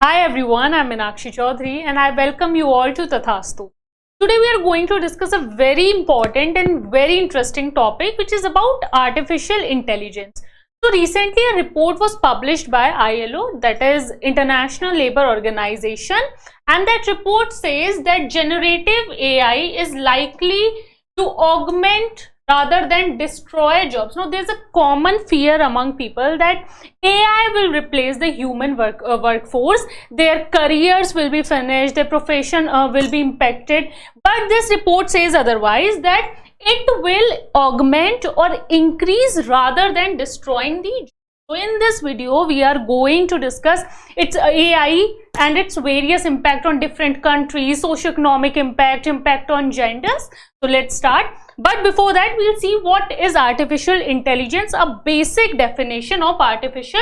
Hi everyone, I'm Meenakshi Chaudhary and I welcome you all to Tathastu. Today we are going to discuss a very important and very interesting topic which is about artificial intelligence. So recently a report was published by ILO, that is International Labour Organization, and that report says that generative AI is likely to augment rather than destroy jobs. Now there's a common fear among people that AI will replace the human workforce, their careers will be finished, their profession will be impacted, but this report says otherwise, that it will augment or increase rather than destroying the jobs. So in this video we are going to discuss its AI and its various impact on different countries, socio-economic impact on genders. So let's start. But before that, we'll see what is artificial intelligence, a basic definition of artificial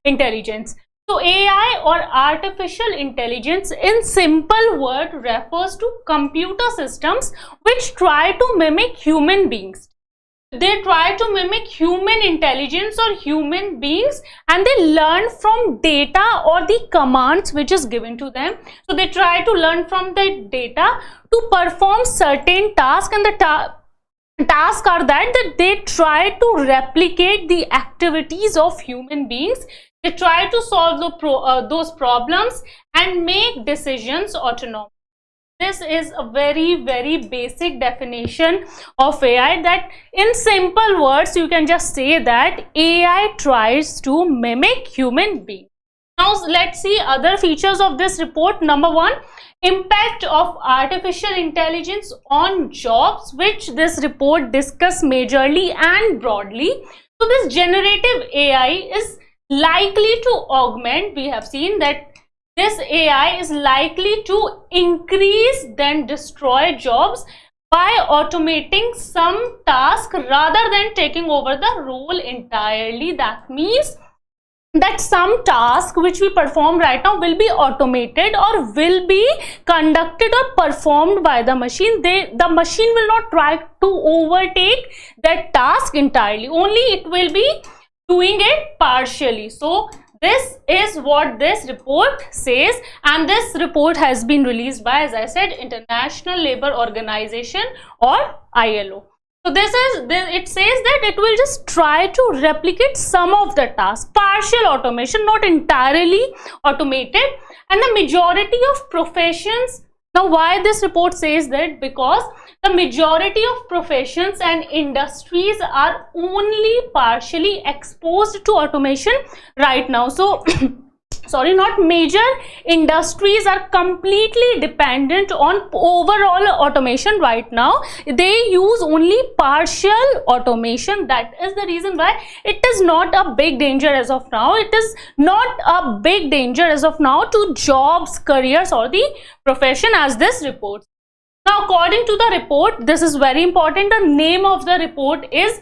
intelligence. So AI or artificial intelligence in simple word refers to computer systems which try to mimic human beings. They try to mimic human intelligence or human beings, and they learn from data or the commands which is given to them. So they try to learn from the data to perform certain tasks, and the tasks are that they try to replicate the activities of human beings. They try to solve those problems and make decisions autonomously. This is a very basic definition of AI, that in simple words you can just say that AI tries to mimic human beings. Now let's see other features of this report. Number one, impact of artificial intelligence on jobs, which this report discuss majorly and broadly. So this generative AI is likely to augment, we have seen that this AI is likely to increase than destroy jobs by automating some task rather than taking over the role entirely. That means that some task which we perform right now will be automated or will be conducted or performed by the machine. The machine will not try to overtake that task entirely, only it will be doing it partially. So this is what this report says, and this report has been released by, as I said, International Labour Organization or ILO. So it says that it will just try to replicate some of the tasks, partial automation, not entirely automated, and the majority of professions. Now why this report says that? Because the majority of professions and industries are only partially exposed to automation right now. So sorry, not major industries are completely dependent on overall automation right now. They use only partial automation. That is the reason why it is not a big danger as of now. It is not a big danger as of now to jobs, careers or the profession, as this report. Now according to the report, this is very important, the name of the report is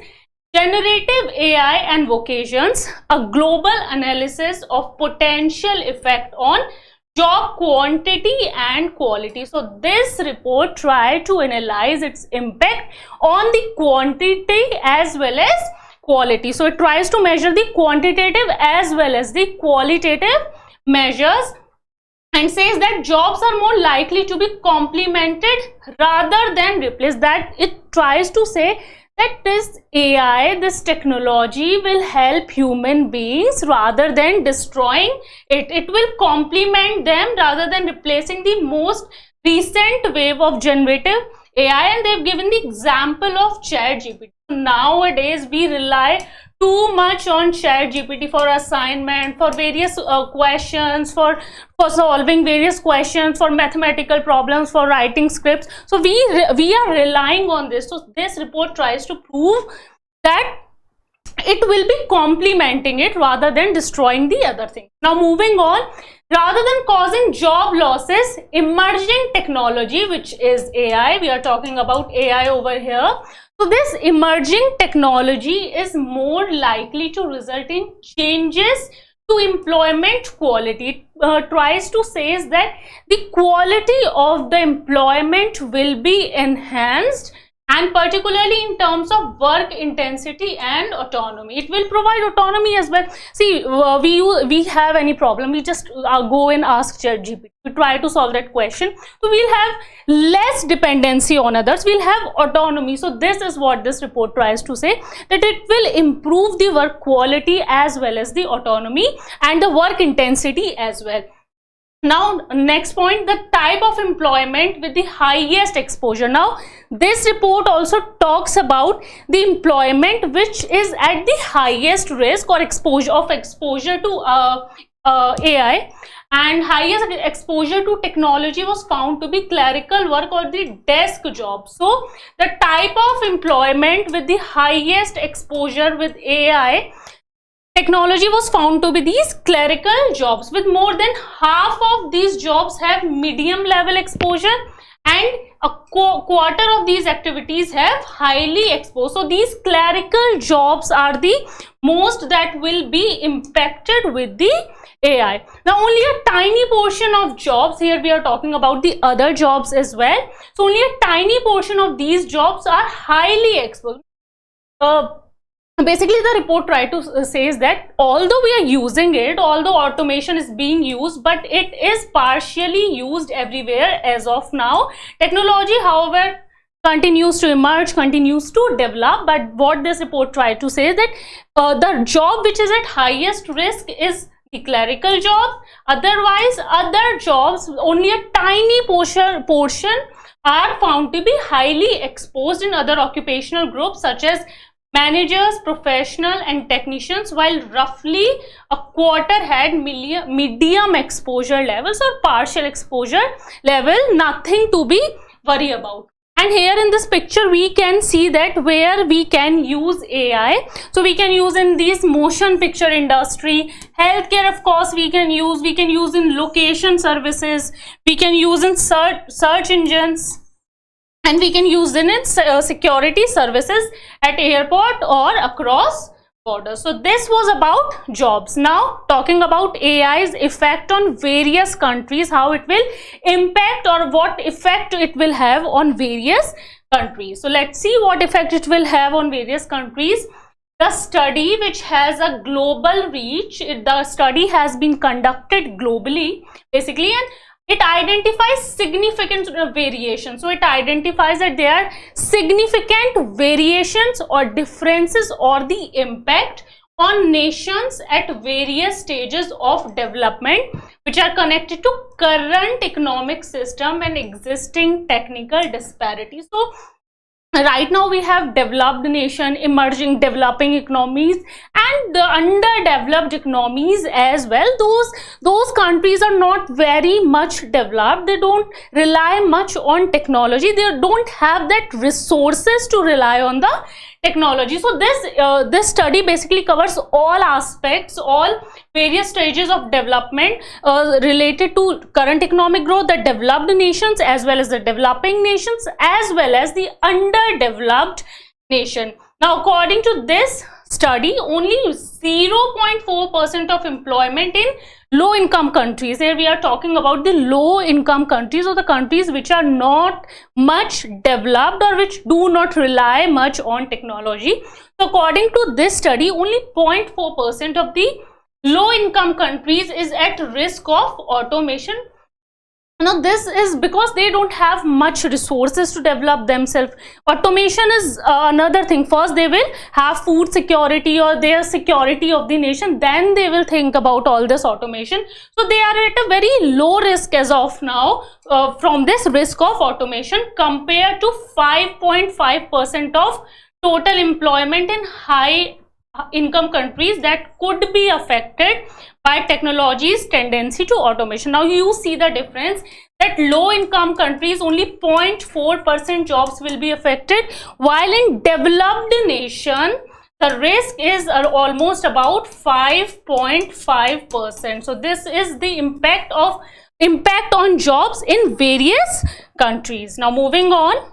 Generative AI and Vocations, a global analysis of potential effect on job quantity and quality. So this report tried to analyze its impact on the quantity as well as quality. So it tries to measure the quantitative as well as the qualitative measures, and says that jobs are more likely to be complemented rather than replaced. That it tries to say that this AI, this technology will help human beings rather than destroying it. It will complement them rather than replacing the most recent wave of generative AI, and they've given the example of ChatGPT. Nowadays we rely too much on ChatGPT for assignment, for various questions, for solving various questions, for mathematical problems, for writing scripts. So we are relying on this. So this report tries to prove that it will be complementing it rather than destroying the other thing. Now moving on, rather than causing job losses, emerging technology, which is AI, we are talking about AI over here. So this emerging technology is more likely to result in changes to employment quality. It tries to say that the quality of the employment will be enhanced, and particularly in terms of work intensity and autonomy. It will provide autonomy as well. See, we have any problem, we just go and ask ChatGPT, we try to solve that question. So we'll have less dependency on others, we'll have autonomy. So this is what this report tries to say, that it will improve the work quality as well as the autonomy and the work intensity as well. Now, next point, the type of employment with the highest exposure. Now, this report also talks about the employment which is at the highest risk or exposure to AI, and highest exposure to technology was found to be clerical work or the desk job. So, the type of employment with the highest exposure with AI technology was found to be these clerical jobs, with more than half of these jobs have medium level exposure and a quarter of these activities have highly exposed. So these clerical jobs are the most that will be impacted with the AI. Now only a tiny portion of jobs, here we are talking about the other jobs as well, so only a tiny portion of these jobs are highly exposed. Basically the report tried to says that although we are using it, although automation is being used, but it is partially used everywhere as of now. Technology, however, continues to emerge, continues to develop, but what this report tried to say is that the job which is at highest risk is the clerical job. Otherwise, other jobs, only a tiny portion are found to be highly exposed in other occupational groups such as managers, professional and technicians, while roughly a quarter had medium exposure levels or partial exposure level, nothing to be worried about. And here in this picture we can see that where we can use AI. So we can use in these motion picture industry, healthcare of course we can use in location services, we can use in search engines, and we can use it in security services at airport or across borders. So this was about jobs. Now talking about AI's effect on various countries, how it will impact or what effect it will have on various countries. So let's see what effect it will have on various countries. The study, which has a global reach, the study has been conducted globally basically, and it identifies significant variations. So it identifies that there are significant variations or differences or the impact on nations at various stages of development which are connected to current economic system and existing technical disparities. So right now we have developed nation, emerging, developing economies and the underdeveloped economies as well. Those countries are not very much developed, they don't rely much on technology, they don't have that resources to rely on the technology. So this study basically covers all aspects, all various stages of development related to current economic growth, the developed nations as well as the developing nations as well as the underdeveloped nation. Now according to this study, only 0.4% of employment in low income countries, here we are talking about the low income countries or the countries which are not much developed or which do not rely much on technology. So according to this study, only 0.4% of the low income countries is at risk of automation. Now this is because they don't have much resources to develop themselves. Automation is another thing. First they will have food security or their security of the nation, then they will think about all this automation. So they are at a very low risk as of now from this risk of automation compared to 5.5% of total employment in high income countries that could be affected by technology's tendency to automation. Now you see the difference that low income countries only 0.4% jobs will be affected, while in developed nation the risk is almost about 5.5%. So this is the impact on jobs in various countries. Now moving on,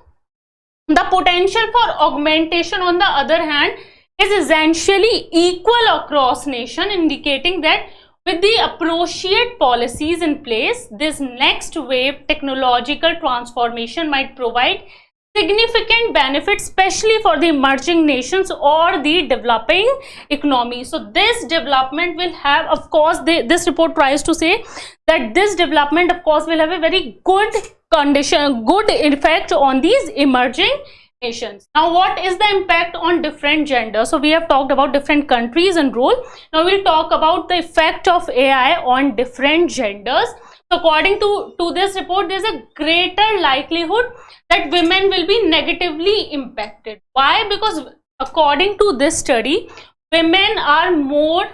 the potential for augmentation on the other hand is essentially equal across nation, indicating that with the appropriate policies in place, this next wave technological transformation might provide significant benefits, especially for the emerging nations or the developing economy. So this development will have, of course, this report tries to say that this development, of course, will have a very good effect on these emerging nations. Now, what is the impact on different genders? So we have talked about different countries and role. Now we'll talk about the effect of AI on different genders. So according to this report, there's a greater likelihood that women will be negatively impacted. Why? Because according to this study, women are more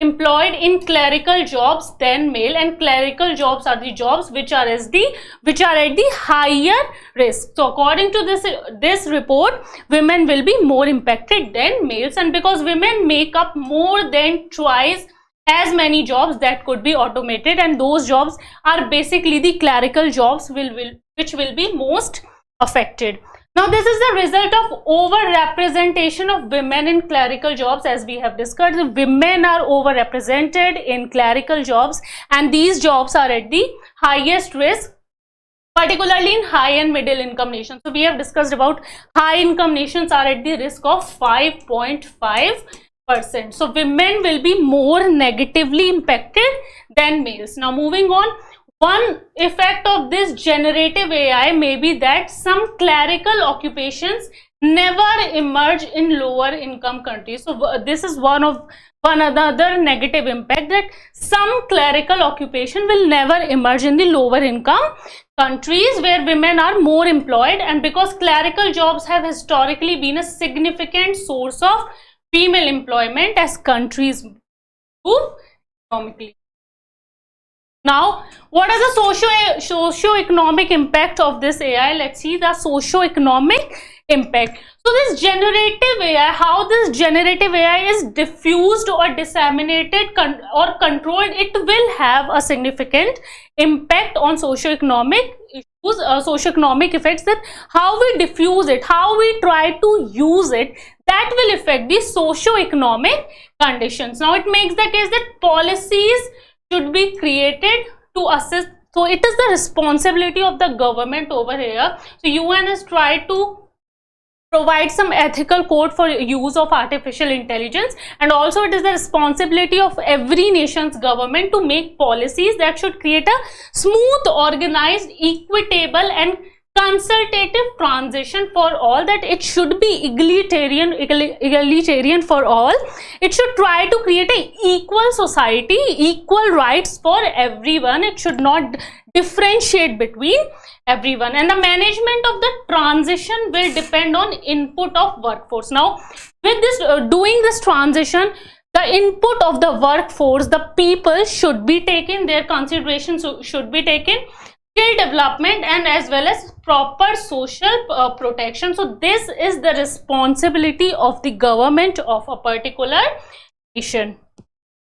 employed in clerical jobs than male, and clerical jobs are the jobs which are at the higher risk. So according to this report, women will be more impacted than males, and because women make up more than twice as many jobs that could be automated, and those jobs are basically the clerical jobs which will be most affected. Now this is the result of over-representation of women in clerical jobs. As we have discussed, women are over-represented in clerical jobs, and these jobs are at the highest risk, particularly in high and middle income nations. So we have discussed about high income nations are at the risk of 5.5%. So women will be more negatively impacted than males. Now moving on, one effect of this generative AI may be that some clerical occupations never emerge in lower income countries. So this is one another negative impact, that some clerical occupation will never emerge in the lower income countries where women are more employed, and because clerical jobs have historically been a significant source of female employment as countries move economically. Now, what are the socio-economic impact of this AI? Let's see the socio-economic impact. So this generative AI, how this generative AI is diffused or disseminated or controlled, it will have a significant impact on socio-economic issues, socio-economic effects, that how we diffuse it, how we try to use it, that will affect the socio-economic conditions. Now it makes the case that policies should be created to assist. So it is the responsibility of the government over here. So UN has tried to provide some ethical code for use of artificial intelligence, and also it is the responsibility of every nation's government to make policies that should create a smooth, organized, equitable and consultative transition for all, that it should be egalitarian for all. It should try to create an equal society, equal rights for everyone. It should not differentiate between everyone, and the management of the transition will depend on input of workforce. Now with this doing this transition, the input of the workforce, the people should be taken, their considerations should be taken, skill development and as well as proper social protection. So this is the responsibility of the government of a particular nation.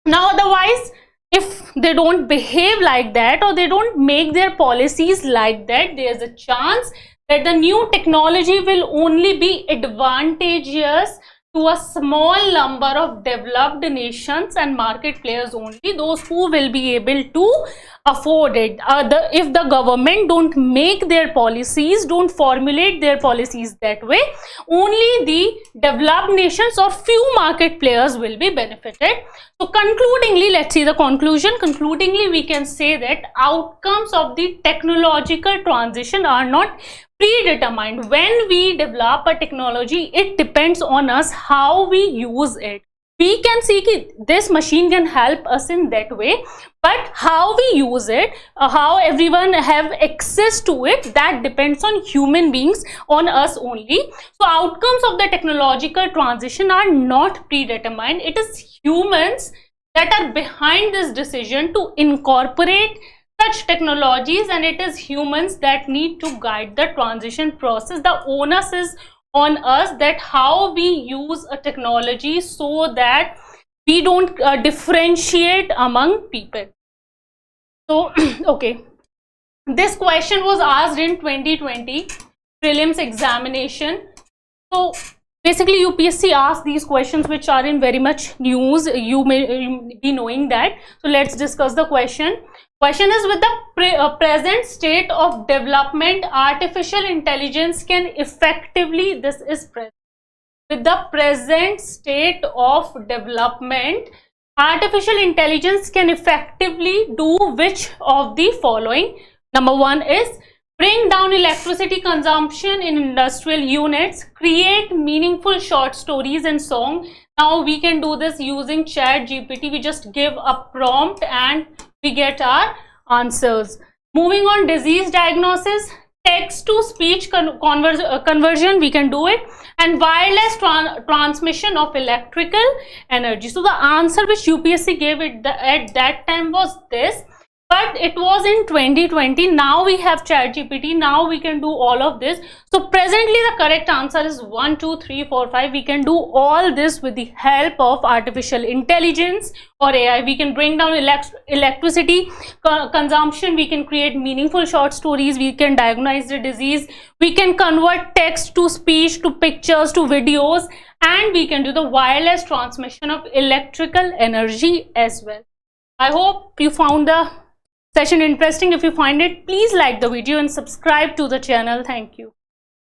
Now otherwise, if they don't behave like that, or they don't make their policies like that, there's a chance that the new technology will only be advantageous to a small number of developed nations and market players only, those who will be able to afford it. If the government don't make their policies, don't formulate their policies that way, only the developed nations or few market players will be benefited. So concludingly, let's see the conclusion. Concludingly, we can say that outcomes of the technological transition are not predetermined. When we develop a technology, it depends on us how we use it. We can see that this machine can help us in that way, but how we use it, how everyone have access to it, that depends on human beings, on us only. So outcomes of the technological transition are not predetermined. It is humans that are behind this decision to incorporate such technologies, and it is humans that need to guide the transition process. The onus is on us, that how we use a technology so that we don't differentiate among people. So okay, this question was asked in 2020 prelims examination. So Basically, UPSC asks these questions which are in very much news. You may be knowing that. So let's discuss the question. Question is, with the present state of development, artificial intelligence can effectively, this is present. With the present state of development, artificial intelligence can effectively do which of the following? Number one is bring down electricity consumption in industrial units, create meaningful short stories and song. Now we can do this using ChatGPT. We just give a prompt and we get our answers. Moving on, disease diagnosis, text to speech conversion, we can do it, and wireless transmission of electrical energy. So the answer which UPSC gave it at that time was this, but it was in 2020. Now we have ChatGPT. Now we can do all of this. So presently the correct answer is 1, 2, 3, 4, 5. We can do all this with the help of artificial intelligence or AI. We can bring down electricity consumption. We can create meaningful short stories. We can diagnose the disease. We can convert text to speech, to pictures, to videos, and we can do the wireless transmission of electrical energy as well. I hope you found the session interesting. If you find it, please like the video and subscribe to the channel. Thank you.